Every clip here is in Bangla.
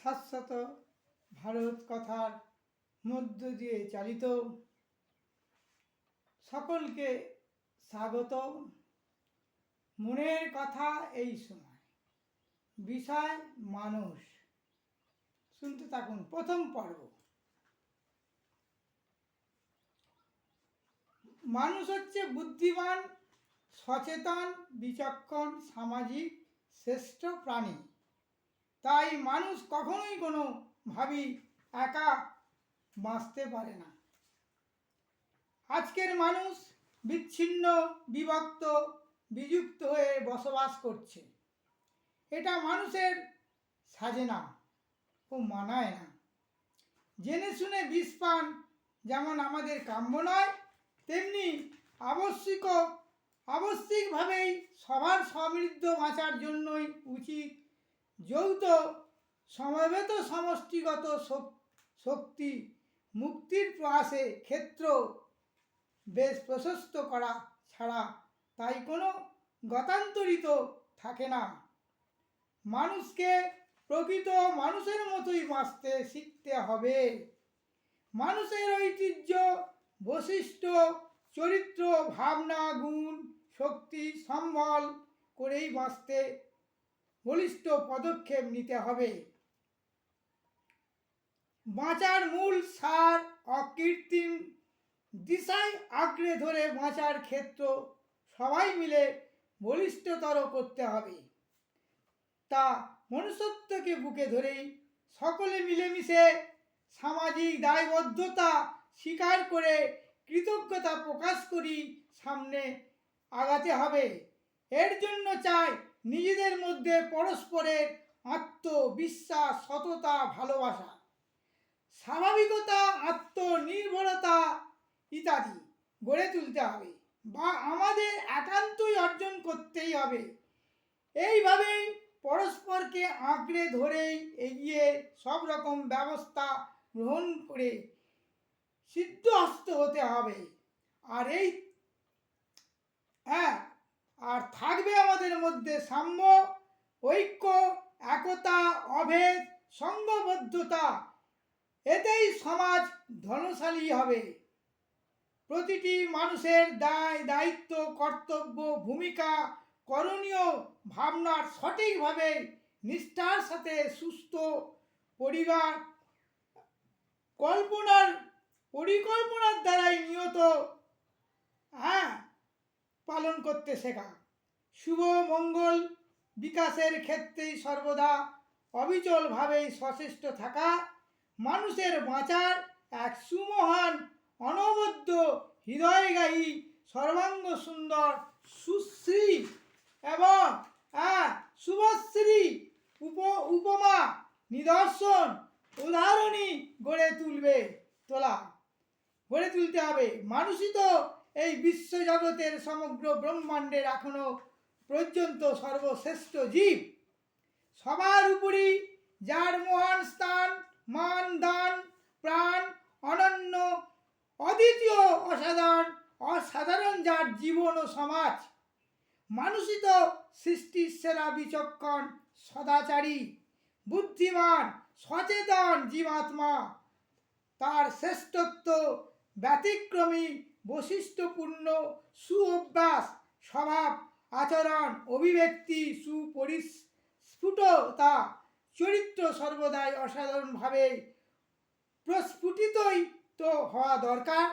শাশ্বত ভারত কথার মধ্য দিয়ে চালিত সকলকে স্বাগত। মনের কথা এই সময়, বিষয় মানুষ। শুনতে থাকুন প্রথম পর্ব। মানুষ হচ্ছে বুদ্ধিমান, সচেতন, বিচক্ষণ, সামাজিক শ্রেষ্ঠ প্রাণী। তাই মানুষ কখনোই কোনোভাবেই একা বাঁচতে পারে না। আজকের মানুষ বিচ্ছিন্ন, বিভক্ত, বিযুক্ত হয়ে বসবাস করছে। এটা মানুষের সাজে না ও মানায় না। জেনে শুনে বিষ পান যেমন আমাদের কাম্য নয়, তেমনি আবশ্যিকভাবেই সবার সমৃদ্ধ বাঁচার জন্যই উচিত যৌথ সমবেত সমষ্টিগত শক্তি মুক্তির প্রয়াসে ক্ষেত্র বেশ প্রশস্ত করা ছাড়া তাই কোনো গতান্তরিত থাকে না। মানুষকে প্রকৃত মানুষের মতোই বাঁচতে শিখতে হবে। মানুষের ঐতিহ্য, বৈশিষ্ট্য, চরিত্র, ভাবনা, গুণ, শক্তি সম্বল করেই বাঁচতে বলিষ্ঠ পদক্ষেপ নিতে হবে। বাঁচার মূল সার অকৃত্রিম দিশায় আঁকড়ে ধরে বাঁচার ক্ষেত্র সবাই মিলে বলিষ্ঠতর করতে হবে। তা মনুষ্যত্বকে বুকে ধরেই সকলে মিলেমিশে সামাজিক দায়বদ্ধতা স্বীকার করে কৃতজ্ঞতা প্রকাশ করি সামনে আগাতে হবে। এর জন্য চাই নিজেদের মধ্যে পরস্পরের আত্মবিশ্বাস, সততা, ভালোবাসা, স্বাভাবিকতা, আত্মনির্ভরতা ইত্যাদি গড়ে তুলতে হবে বা আমাদের একান্তই অর্জন করতেই হবে। এইভাবেই পরস্পরকে আঁকড়ে ধরেই এগিয়ে সব রকম ব্যবস্থা গ্রহণ করে সিদ্ধহস্ত হতে হবে। আর থাকবে আমাদের মধ্যে সাম্য, ঐক্য, একতা, অভেদ, সংঘবদ্ধতা। এতেই সমাজ ধনশালী হবে। প্রতিটি মানুষের দায়, দায়িত্ব, কর্তব্য, ভূমিকা, করণীয় ভাবনার সঠিকভাবে নিষ্ঠার সাথে সুস্থ পরিবার পরিকল্পনার দ্বারাই নিয়ত পালন করতে শেখা। শুভ মঙ্গল বিকাশের ক্ষেত্রেই সর্বদা অবিচলভাবেই সচেষ্ট থাকা মানুষের বাঁচার এক সুমহান, অনবদ্য, হৃদয়গাহী, সর্বাঙ্গ সুন্দর, সুশ্রী এবং শুভশ্রী উপমা নিদর্শন উদাহরণই গড়ে তুলতে হবে। মানুষই তো এই বিশ্বজগতের সমগ্র ব্রহ্মাণ্ডের এখনো পর্যন্ত সর্বশ্রেষ্ঠ জীব। সবার উপরই যার মহান স্থান, মান, দান, প্রাণ, অনন্য, অদ্বিতীয়, অসাধারণ যার জীবন ও সমাজ। মানুষই তো সৃষ্টির সেরা, বিচক্ষণ, সদাচারী, বুদ্ধিমান, সচেতন জীবাত্মা। তার শ্রেষ্ঠত্ব, ব্যতিক্রমী, বৈশিষ্ট্যপূর্ণ সুঅভ্যাস, স্বভাব, আচরণ, অভিব্যক্তি, সুপরিস্ফুটতা, চরিত্র সর্বদাই অসাধারণভাবে প্রস্ফুটিতই তো হওয়া দরকার।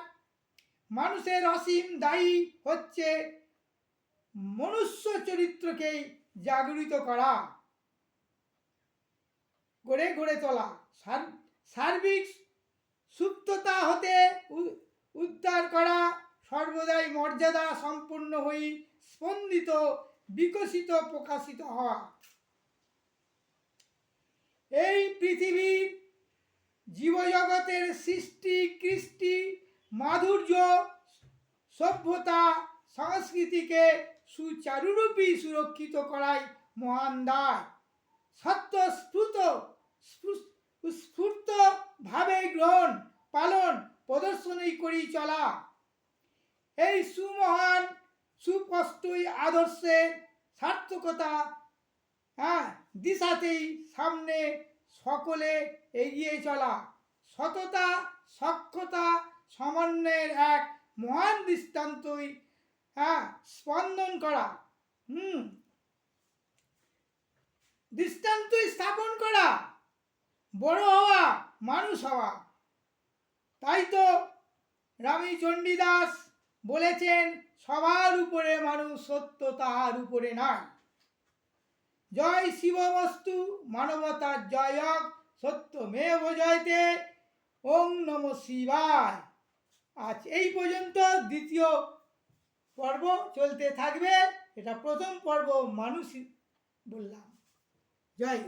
মানুষের অসীম দায়ী হচ্ছে মনুষ্য চরিত্রকেই জাগরিত করা, গড়ে তোলা, সার্বিক সুপ্ততা হতে উদ্ধার করা, সর্বদাই মর্যাদা সম্পন্ন হয়ে স্পন্দিত, বিকশিত, প্রকাশিত হওয়া। এই পৃথিবীর জীবজগতের সৃষ্টি, কৃষ্টি, মাধুর্য, সভ্যতা, সংস্কৃতিকে সুচারুরূপে সুরক্ষিত করাই মহান দায়। স্ফূর্ত ভাবে গ্রহণ, পালন, প্রদর্শনী করি চলা। এই সুমহান, সুস্পষ্টই আদর্শের সার্থকতা দিশাতেই সামনে সকলে এগিয়ে চলা, সততা, সক্ষতা, সমন্বয়ের এক মহান দৃষ্টান্তই স্পন্দন করা, দৃষ্টান্তই স্থাপন করা, বড় হওয়া, মানুষ হওয়া। তাই তো রামী চণ্ডীদাস বলেছেন, সবার উপরে মানুষ, সত্য তাহার উপরে নাই। জয় শিববস্তু, মানবতার জয় হোক, সত্যমেব জয়তে, ওং নমঃ শিবায়। আজ এই পর্যন্ত, দ্বিতীয় পর্ব চলতে থাকবে। এটা প্রথম পর্ব মানুষ বললাম। জয়।